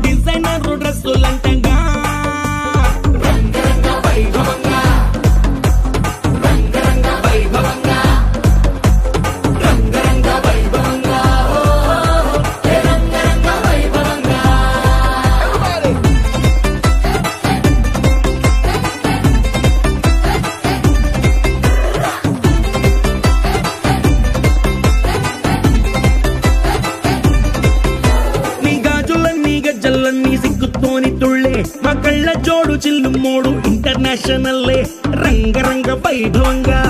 Designer డ్రెస్సులంటగా రంగరంగ వైభవంగా రంగరంగ వైభవంగా రంగరంగ వైభవంగా రంగరంగ వైభవంగా నీ గాజులన్నీ గజ్జలన్నీ సిగ్గుతోని తుళ్ళే మా కళ్ళ జోడు చిల్లు మోడు ఇంటర్నేషనల్లే రంగరంగ వైభవంగా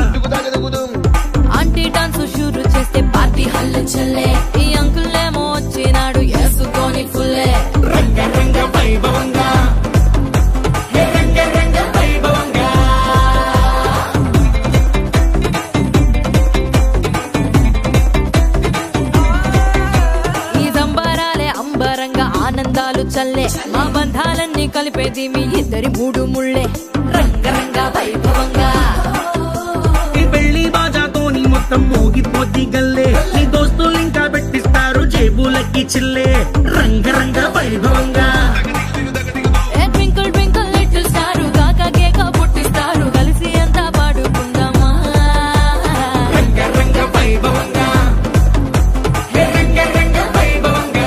ఆంటీ డాన్స్ షూరు చేస్తే పార్టీ హల్లు చల్లే ఈ అంకుల్ ఏమో వచ్చినాడు వేసుకొని ఫుల్లే రంగరంగ వైభవంగా రంగరంగ వైభవంగా ఈ సంబారాలే అంబరంగా ఆనందాలు చల్లే మా బంధాలన్నీ కలిపేది మీ ఇద్దరి మూడు ముళ్ళే రంగరంగ వైభవంగా ఈ పెళ్లి బాజాతోని మొత్తం మోగిపోద్ది గల్లే నీ దోస్తులు ఇంకా పెట్టిస్తారు జేబులకి చిల్లే రంగరంగ వైభవంగా ఏ ట్వింకిల్ ట్వింకిల్ లిటిల్ స్టార్ కాక కేక పుట్టిస్తారు కలిసి అంతా పాడుకుందామా రంగరంగ వైభవంగా రంగరంగ వైభవంగా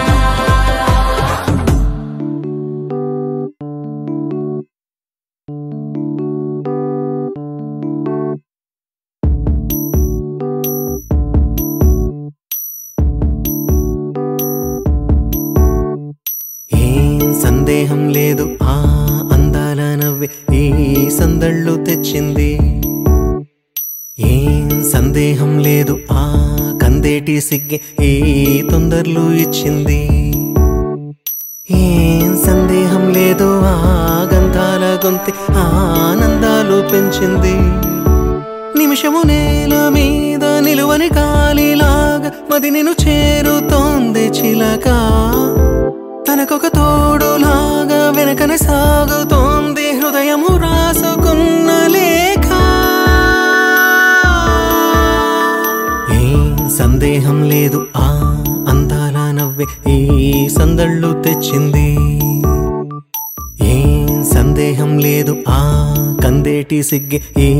ఏం సందేహం లేదు ఆ అందాల నవ్వే ఈ సందళ్ళు తెచ్చింది ఏం సందేహం లేదు ఆ కందేటి సిగ్గే ఈ తొందరలు ఇచ్చింది ఏం సందేహం లేదు ఆ గంధాల గొంతి ఆనందాలు పెంచింది నిమిషము నేల మీద నిలువని గాలిలాగా మది నిన్ను చేరుతోంది చిలక తనకొక తోడులాగా వెనకనే సాగుతోంది హృదయము రాసుకున్న లేఖ ఏం సందేహం లేదు ఆ అందాల నవ్వే ఈ సందళ్ళు తెచ్చింది ఏం సందేహం లేదు ఆ కందేటి సిగ్గే ఈ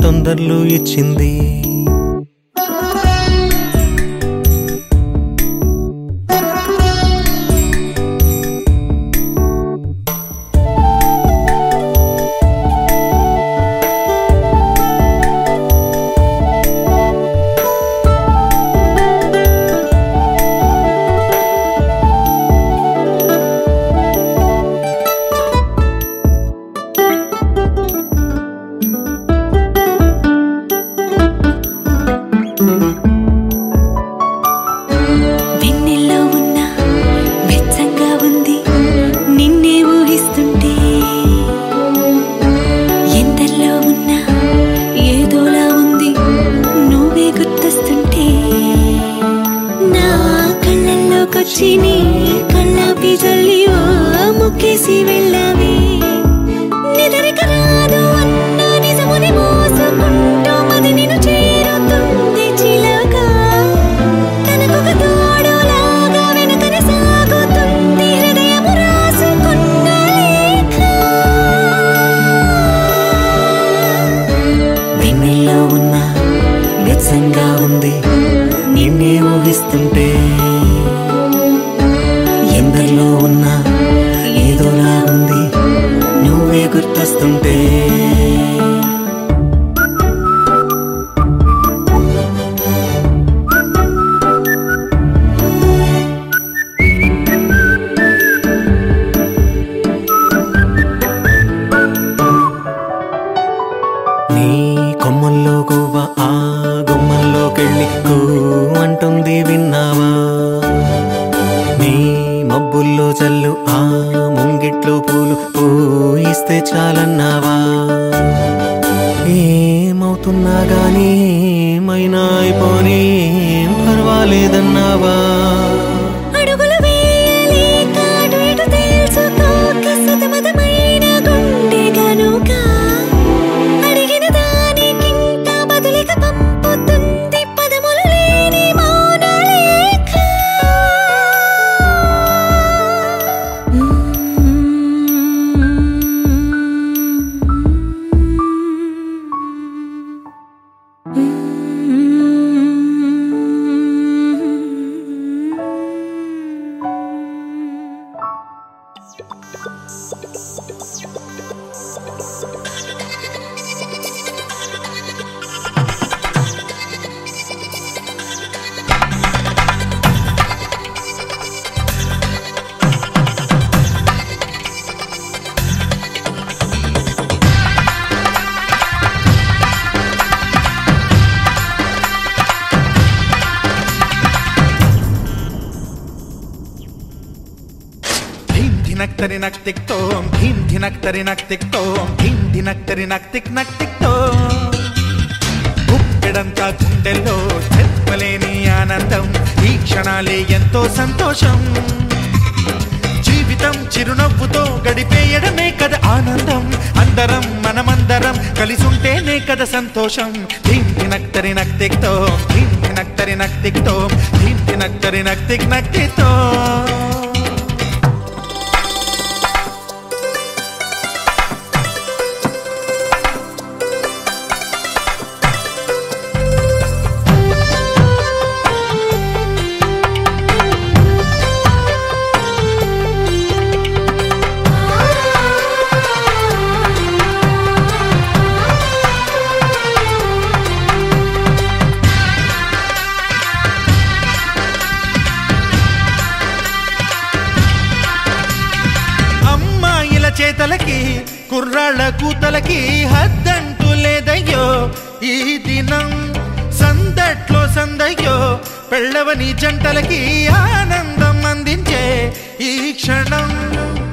తొందరలు ఇచ్చింది వెన్నెల్లో ఉన్న వెచ్చంగా ఉంది నిన్నే ఊహిస్తుంటే ఎంతల్లో ఉన్నా ఏదోలా ఉంది నువ్వే గుర్తొస్తుంటే నా కళ్ళల్లోకొచ్చి నీ కళ్ళాపి జల్లి ఓ ముక్కేసి వెళ్ళావే నిదరిక రాదు అన్న నిజముని మోసుకుంటూ మది నిన్ను చేరుతుంది చిలక తనకొక తోడులాగా వెనుకనే సాగుతుంది హృదయము రాసుకున్న లేఖ వెన్నెల్లో ఉన్న వెచ్చంగా ఉంది నిన్నే ఊహిస్తుంటే ఎందరిలో ఉన్నా ఏదోలా ఉంది నువ్వే గుర్తొస్తుంటే నీ కొమ్మల్లో గువ్వ ఆ గుమ్మల్లోకెళ్ళి కూ అంటుంది విన్నావా నీ మబ్బుల్లో చల్లు ఆ ముంగిట్లో పూలు పూయిస్తే చాలన్నావా ఏమవుతున్నా గానీ ఏమైనా అయిపోనీ ఏం పర్వాలేదన్నావా అడుగులు వేయలేక అటు ఇటు తెలుసుకోక సతమతమైన గుండె గనుక అడిగిన దానికింత బదులిక పంపుతుంది పదములు లేని మౌన లేఖ ధినక్తరి నక్ తిక్ తోం ధీం ధినక్తరి నక్ తిక్ తోం ధీం ధినక్తరి నక్ తిక్ తోం గుప్పెడంతా గుండెల్లో చెప్పలేని ఆనందం ఈ క్షణాలే ఎంతో సంతోషం జీవితం చిరునవ్వుతో గడిపేయడమే కదా ఆనందం అందరం మనమందరం కలిసుంటేనే కదా సంతోషం ధీం ధినక్తరి నక్ తిక్ తోం ధీం ధినక్తరి నక్ తిక్ తోం ధీం ధినక్తరి నక్ తిక్ తోం చేతలకి కుర్రాళ్ళ కూతలకి హద్దంటూ లేదయ్యో ఈ దినం సందట్లో సందయ్యో పెళ్ళవని జంటలకి ఆనందం అందించే ఈ క్షణం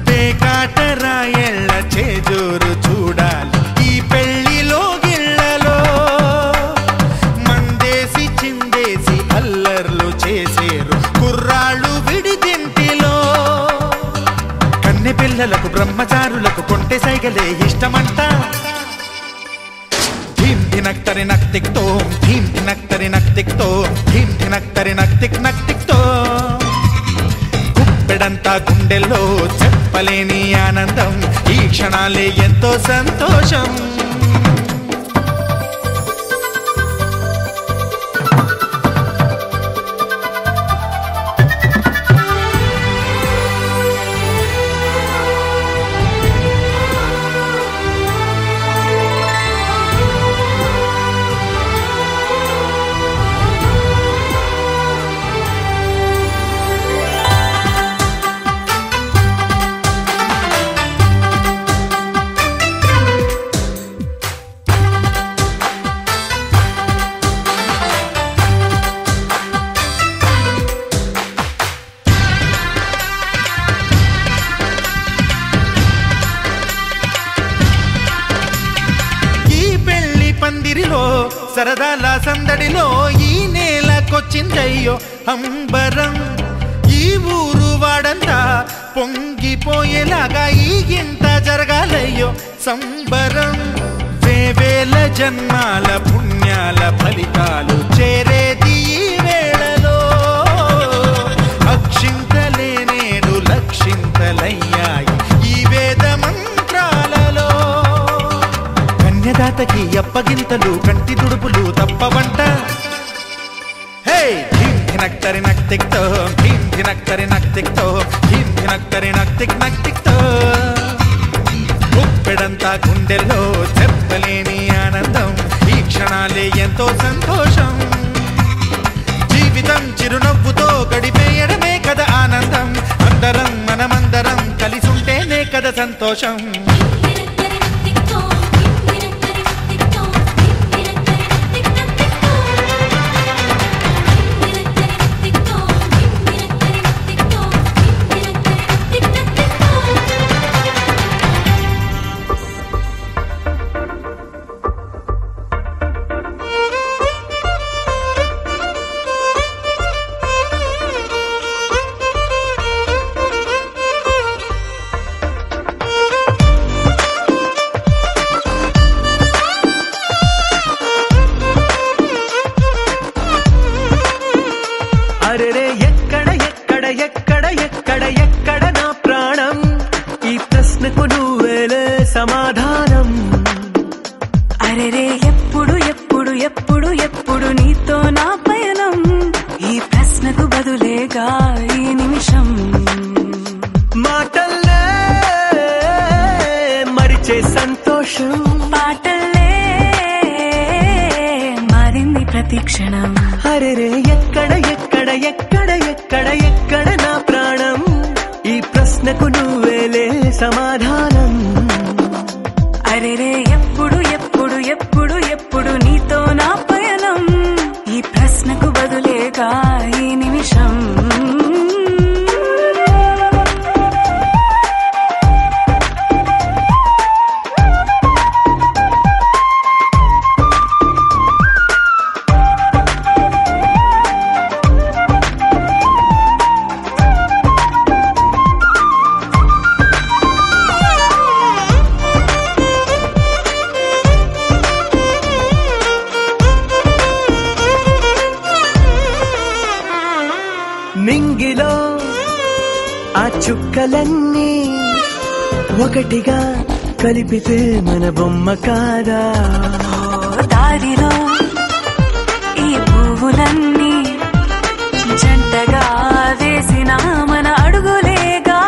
పేకాటరాయళ్ళ చేజోరు చూడాలి ఈ పెళ్లిలో గిళ్ళలో మందేసి చిందేసి అల్లర్లు చేసేరు కుర్రాళ్ళు విడిదింటిలో పిల్లలకు బ్రహ్మచారులకు కొంటె సైగలే ఇష్టమంట ధీం ధినక్తరి నక్ తిక్ తోం ధీం ధినక్తరి నక్ తిక్ తోం ధీం ధినక్తరి నక్ తిక్ తోం గుప్పెడంతా గుండెల్లో చెప్పలేని ఆనందం ఈ క్షణాలే ఎంతో సంతోషం సరదాల సందడిలో ఈ నేలకొచ్చిందయ్యో అంబరం ఈ ఊరు వాడంతా పొంగిపోయేలాగా ఈ గింత జరగాలయ్యో సంబరం వేవేల జన్మాల పుణ్యాల ఫలితాలు చేరేది ఈ వేళలో అక్షింతలే నేడు లక్షింతలయ్యాయి ఈ వేద మంత్రాలలో కన్యదాతకి అప్పగింతలు కంటి దుడుపులు తప్పవంట హే ధీం ధినక్తరి నక్ తిక్ తోం ధీం ధినక్తరి నక్ తిక్ తోం ధీం ధినక్తరి నక్ తిక్ తోం గుప్పెడంతా గుండెల్లో చెప్పలేని ఆనందం ఈ క్షణాలే ఎంతో సంతోషం జీవితం చిరునవ్వుతో గడిపేయడమే కదా ఆనందం అందరం మనమందరం కలిసుంటేనే కదా సంతోషం సమాధానం అరెరే ఎప్పుడు ఎప్పుడు ఎప్పుడు ఎప్పుడు నీతో నా పయనం ఈ ప్రశ్నకు బదులేగా ఈ నిమిషం మాటల్లే వచ్చే సంతోషం పాటలే మారింది ప్రతి క్షణం. అరెరే ఎక్కడ ఎక్కడ ఎక్కడ ఎక్కడ ఎక్కడ నా ప్రాణం, ఈ ప్రశ్నకు నువ్వేలే సమాధానం. అరెరే ఎప్పుడు ఎప్పుడు ఎప్పుడు ఎప్పుడు నీతో నా పయనం, ఈ ప్రశ్నకు బదులేగా ఈ నిమిషం. నింగిలో ఆ చుక్కలన్నీ ఒకటిగా కలిపితే మన బొమ్మ కాదా? దారిలో ఈ పువ్వులన్నీ జంటగా వేసిన మన అడుగులేగా.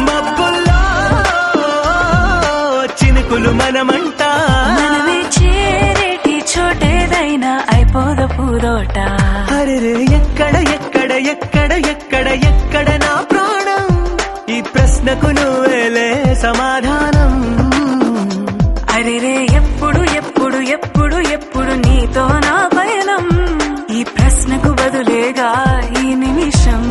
మబ్బుల్లో చినుకులు మనమంట, మనమే చేరేటి చోటేదైనా అయిపోద పూరోట. అరెరే ఎక్కడ ఎక్కడ ఎక్కడ ఎక్కడ ఎక్కడ నా ప్రాణం, ఈ ప్రశ్నకు నువ్వేలే సమాధానం. అరెరే ఎప్పుడు ఎప్పుడు ఎప్పుడు ఎప్పుడు నీతో నా పయనం, ఈ ప్రశ్నకు బదులేగా ఈ నిమిషం.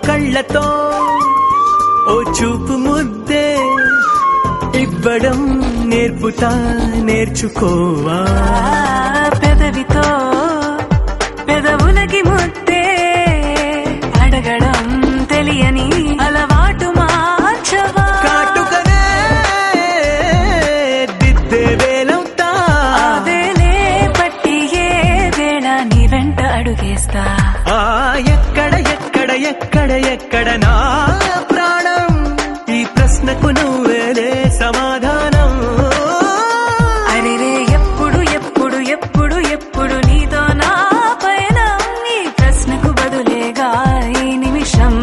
కళ్ళతో ఓ చూపు ముద్దే ఇవ్వడం నేర్పుతా, నేర్చుకోవా. పెదవితో పెదవులకి ముద్దే అడగడం తెలియని అలవాటు మార్చవా. కాటుకనే దిద్దే వేలవుతా, వేలే పట్టి ఏ వేళ నీ వెంట అడుగేస్తా. ఎక్కడ ఎక్కడ ఎక్కడ ఎక్కడ నా ప్రాణం, ఈ ప్రశ్నకు నువ్వేలే సమాధానం. అరెరే ఎప్పుడు ఎప్పుడు ఎప్పుడు ఎప్పుడు నీతో నా పయనం, ఈ ప్రశ్నకు బదులేగా ఈ నిమిషం.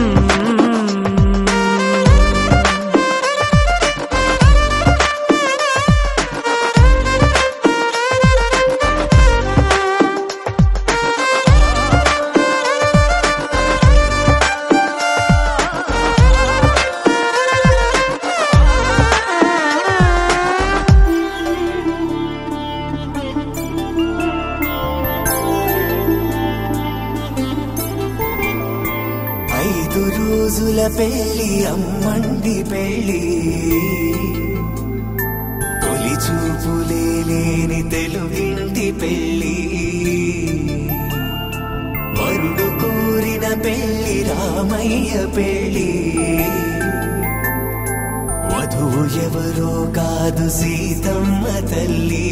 రోజుల పెళ్లి అమ్మండి పెళ్లి, తొలి చూపులే లేని తెలుగింటి పెళ్లి, వరుడు కోరిన పెళ్లి రామయ్య పెళ్లి, వధువు ఎవరో కాదు సీతమ్మ తల్లి.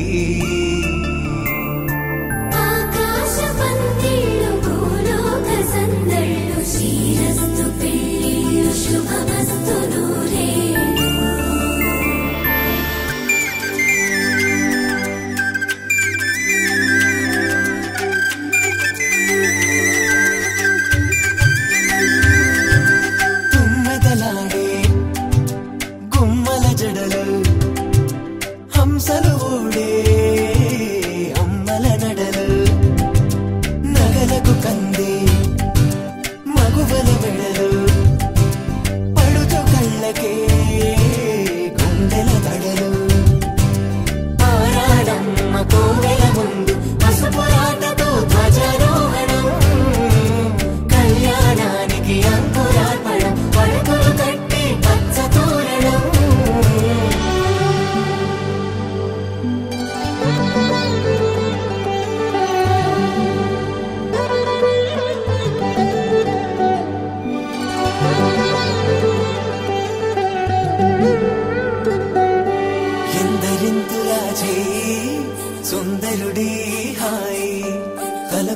తుమ్మెదలాడే గుమ్మల జడలు హంసలు ఊడే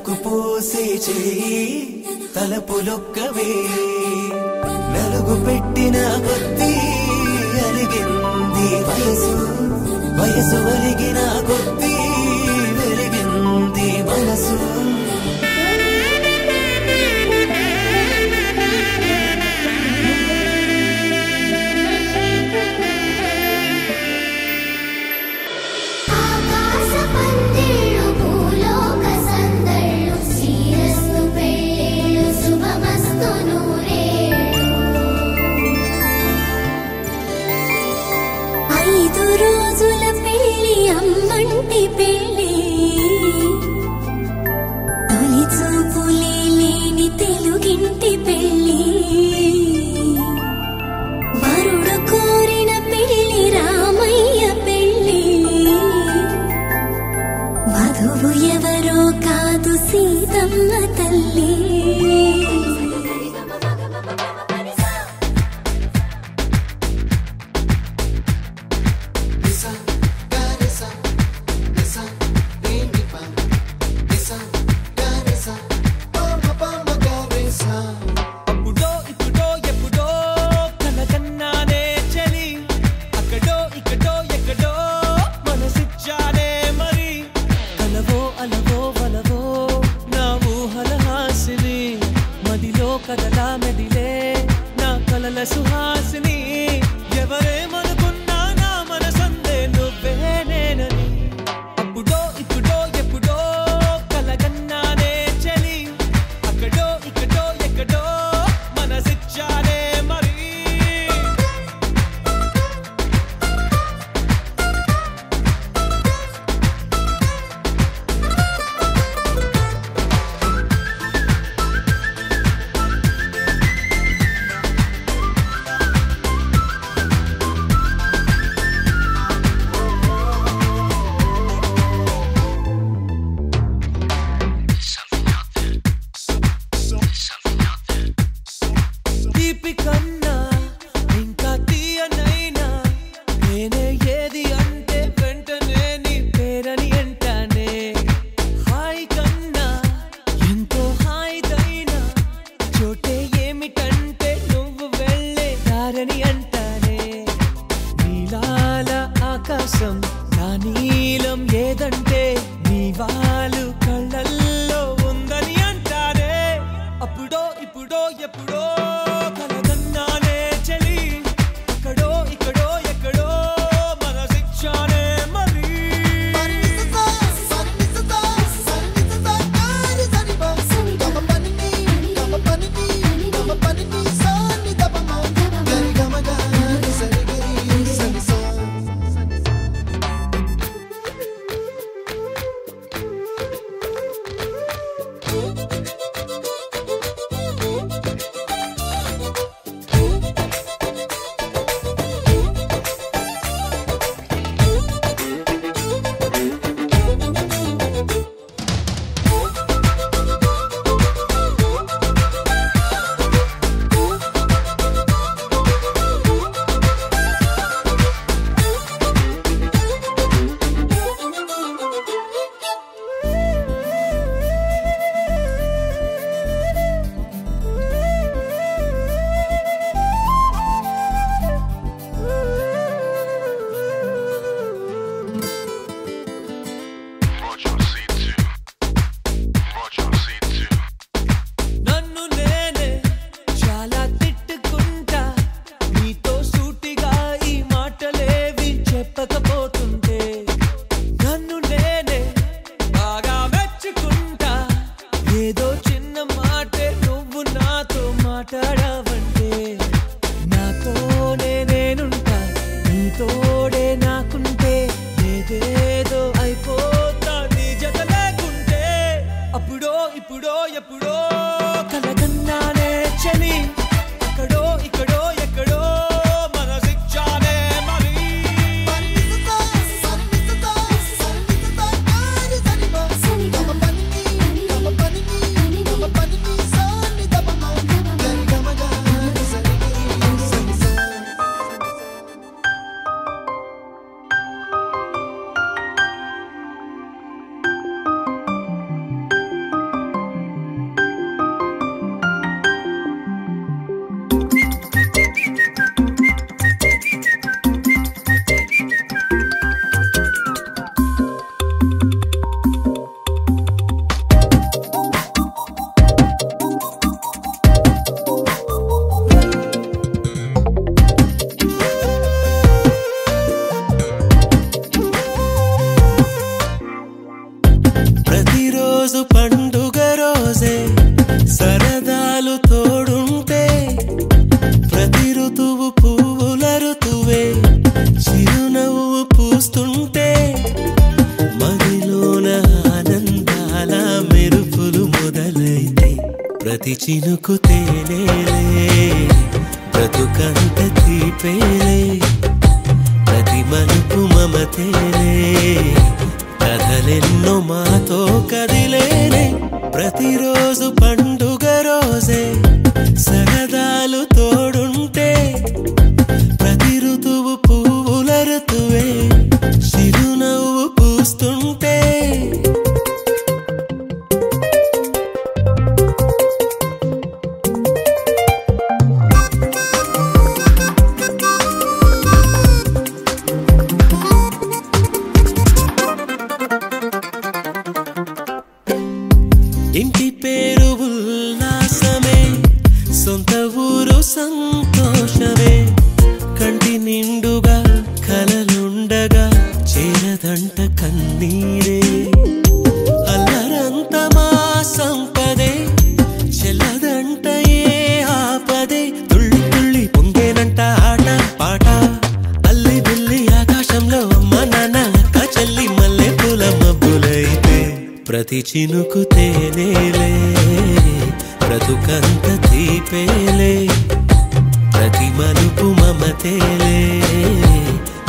తలకు పోసే చేయి తలపులొక్కవే నలుగు పెట్టిన కొద్దీ అలిగింది వయసు వయసు వలిగిన కొద్దీ వెలిగింది మనసు పండుగ రోజే సరదాలు తోడుంటే ప్రతి ఋతువు పువ్వుల ఋతువే చిరునవ్వు పూస్తుంటే మదిలోన ఆనందాల మెరుపులు మొదలైతే ప్రతి చినుకు తేనేలే బ్రతుకంత తీపేలే ప్రతి మలుపు మమతేలే కథలెన్నో మాతో కదిలేనే ప్రతిరోజు పండుగ రోజే సరదాలు తోడుంటే ప్రతి ఋతువు పువ్వుల ఋతువే చిరునవ్వు పూస్తుంటే ఇంటి పేరు ఉల్లాసమే సొంత ఊరు సంతోషమే కంటి నిండుగా కలలుండగా చేరదంట కన్నీరే అల్లరంత మా సంపదే చెల్లదంట ఏ ఆపదే తుళ్ళి తుళ్ళి పొంగేనంట ఆట పాట అల్లి బిల్లి ఆకాశంలో అమ్మ నాన్న అక్క చెల్లి మల్లె పూల మబ్బులైతే ప్రతి చినుకు తేనేలే బ్రతుకంత తీపేలే ప్రతి మలుపు మమతేలే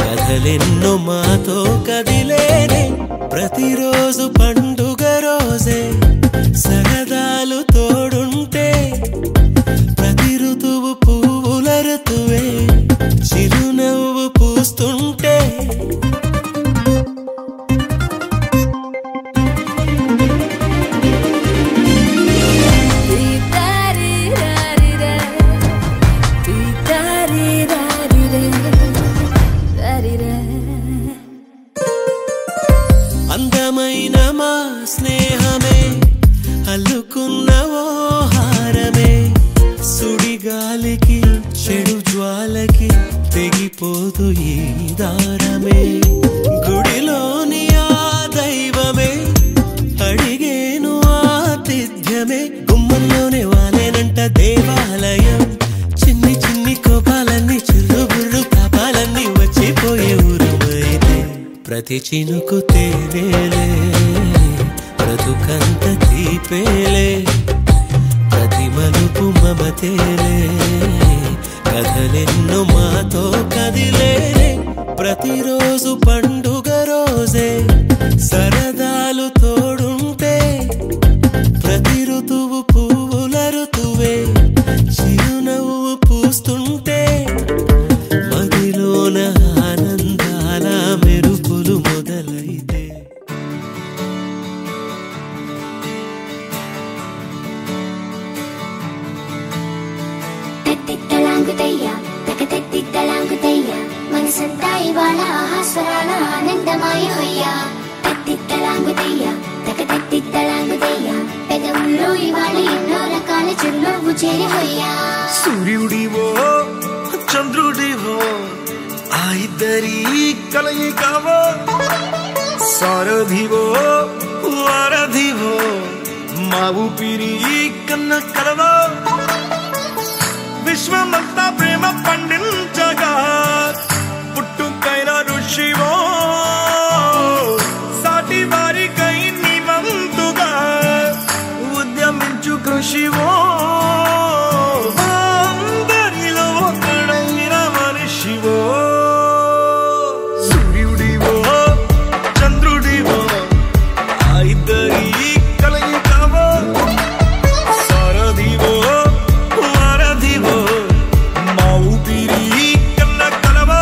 కథలెన్నో మాతో కదిలేనే ప్రతిరోజు పండుగ రోజే సరదాలు తోడుంటే ప్రతి ఋతువు పువ్వుల ఋతువే చిరునవ్వు పూస్తుంటే అందమైన మా స్నేహమే అల్లుకున్న ఓ హారమే సుడిగాలికి చెడు జ్వాలకి తెగిపోదు ఈ దారమే గుడిలోని ఆ దైవమే అడిగేను ఆతిథ్యమే గుమ్మంలోనే వాలేనంట దేవాలయం చిన్ని చిన్ని కోపాలన్నీ చిరుబుర్రు పాపాలన్నీ వచ్చిపోయే ఊరుమైతే ప్రతి చినుకు తేనేలే బ్రతుకంత తీపేలే ప్రతి మలుపు మమతేలే కథలెన్నో మాతో కదిలేనే ప్రతిరోజు పండుగ రోజే సరదాలు తోడుంటే ప్రతి ఋతువు పువ్వుల ఋతువే చిరునవ్వు పూస్తుంటే మదిలోన ఆనందాల మెరుపులు మొదలైతే తెత్తిత్తలాంగుతయ్యా తెగతెత్తిత్తలాంగుతయ్యా మనసంతా ఇవాళ ఆహాస్వరాల ఆనందమాయ హొయ్యా తెత్తిత్తలాంగుతయ్యా తెగతెత్తిత్తలాంగుతయ్యా పెదవుల్లో ఇవాళ ఎన్నో రకాల చిరునవ్వు చేరి హొయ్యా సూర్యుడివో చంద్రుడివో ఆ ఇద్దరి కలయికవో సారథివో వారధివో మా ఊపిరి కన్న కలవో విశ్వమంతా ప్రేమ పండించగా పుట్టుకైన ఋషివో సాటి వారికై నివంతుగా ఉద్యమించు కృషివో అందరిలో ఒకడైన మనిషివో సూర్యుడివో చంద్రుడివో ఆ ఇద్దరి కలయికవో సారథివో వారధివో మా ఊపిరి కన్న కలవో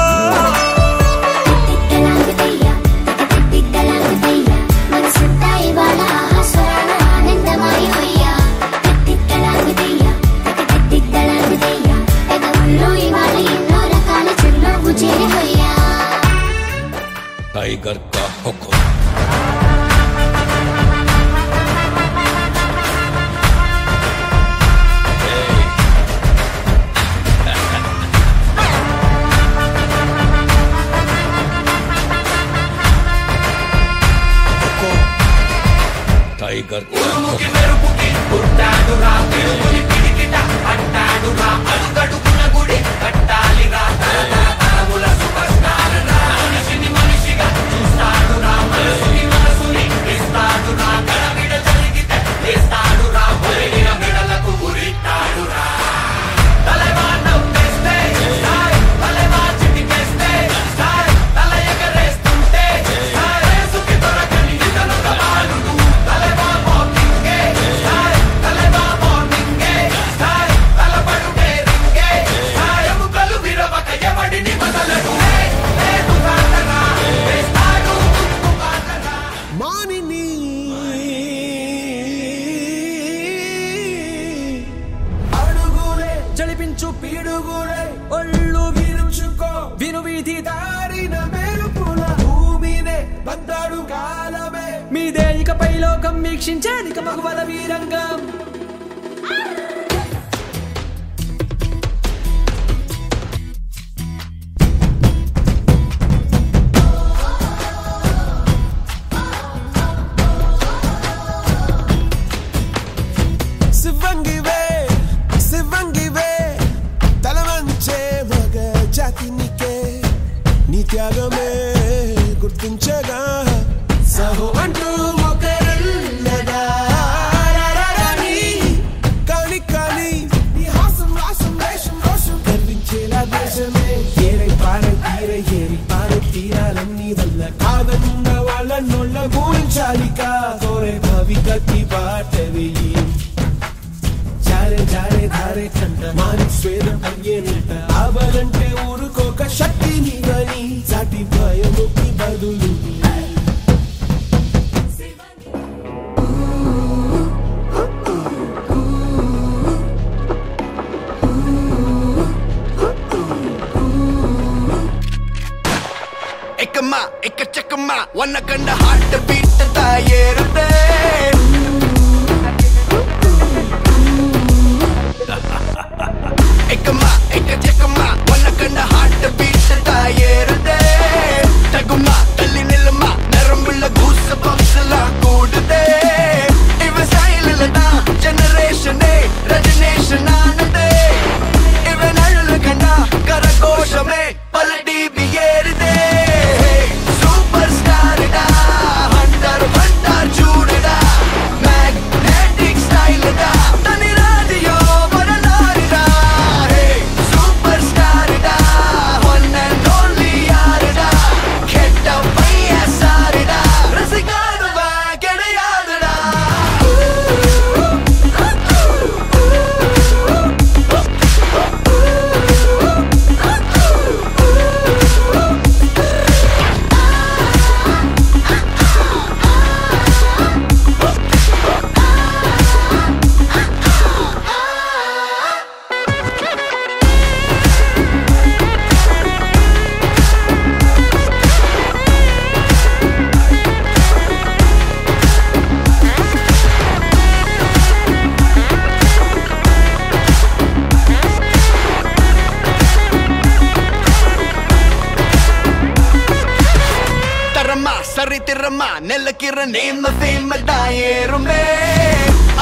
நெல்லக்கிற நேம ஃபேம தாயேருமே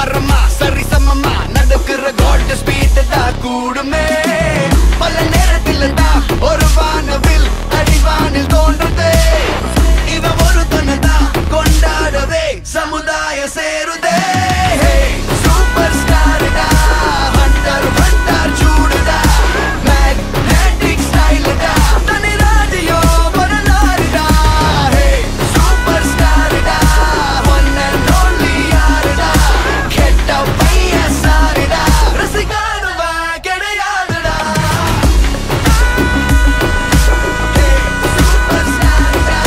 அரமா சரி சமமா நடக்கிற கோல்ட் ஸ்பீட் தான் கூடுமே பல நேரத்தில் தான் ஒரு வானவில் அடிவானில் தோன்றுதே இவ ஒரு தனதான் கொண்டாடவே சமுதாய சேருதே சூப்பர் ஸ்டார் டா ஹண்டர் ஹண்டர் சூடுடா மேக்னெட்டிக் ஸ்டைல் டா தனி ராஜியோ வரலாறுடா சூப்பர் ஸ்டார் டா ஒன் அண்ட் ஒன்லி யாருடா கெட்ட பைய சாருடா ரசிகானுவா கிடையாதுடா சூப்பர் ஸ்டார் டா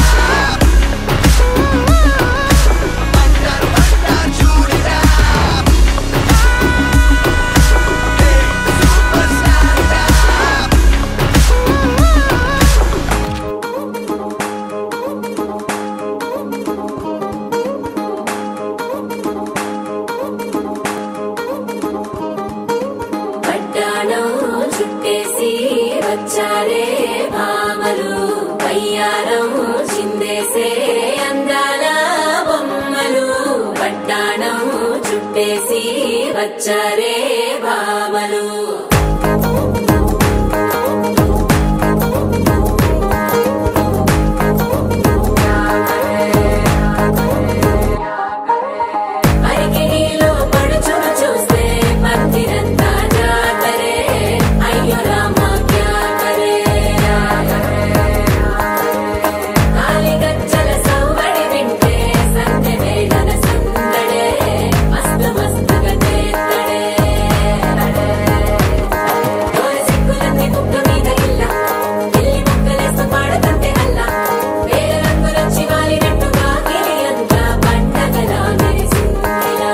ஹண்டர் ஹண்டர் சூடுடா சூப்பர் ஸ்டார் டா పట్టాణం చుట్టేసి వచ్చారే భామలు కయ్యారం చిందేసే అందాల బొమ్మలు పట్టాణం కొట్టేసి వచ్చారే భామలు అరికిడిలో పడుచును చూస్తే పత్తిరంతా జాతరే అయ్యో రామా క్యా కరే కాలి గజ్జల సవ్వడి వింటే సందె వేళన సందడే మస్తు మస్తుగా చేస్తడే గోరి సిక్కులన్నీ ముక్క మీద ఇల్ల గిల్లి ముక్కలేస్తూ పాడుతంటే అల్ల వేల రంగులొచ్చి వాలినట్టుగా గిలి అంతా పండగలా మెరిసిందిలా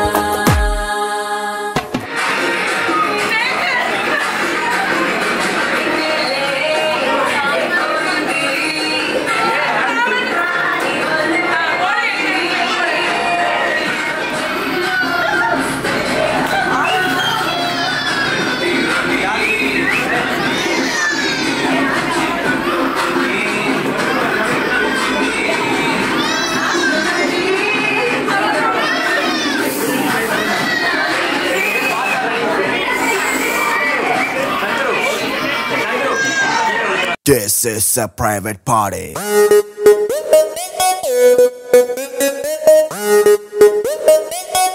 This is a private party.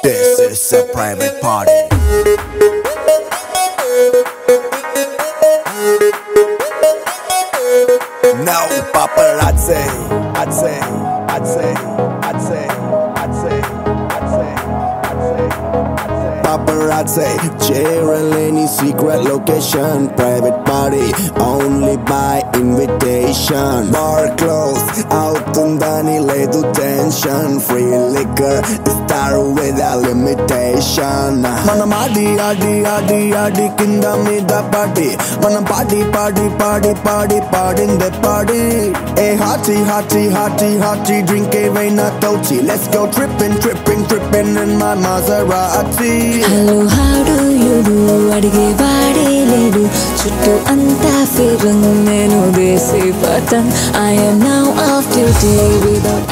This is a private party. No paparazzi. I'd say, I'd say, I'd say, I'd say, I'd say, I'd say, I'd say. Paparazzi, cheering any secret location. Private party, only by invitation. Bar closed, out undani ledu tension. Free liquor, start without limitation. Manam adi, adi, adi, adi, kinda mida party. Manam party, party, party, party, party in the party. Hey, hottie, hottie, hottie, hottie, drink a veina tochi. Let's go tripping, tripping, tripping in my Maserati. Hello how do you do అడిగే వాడే లేడు చుట్టూ అంతా ఫిరంగ్ నేను దేశీ పతన్ I am now off duty without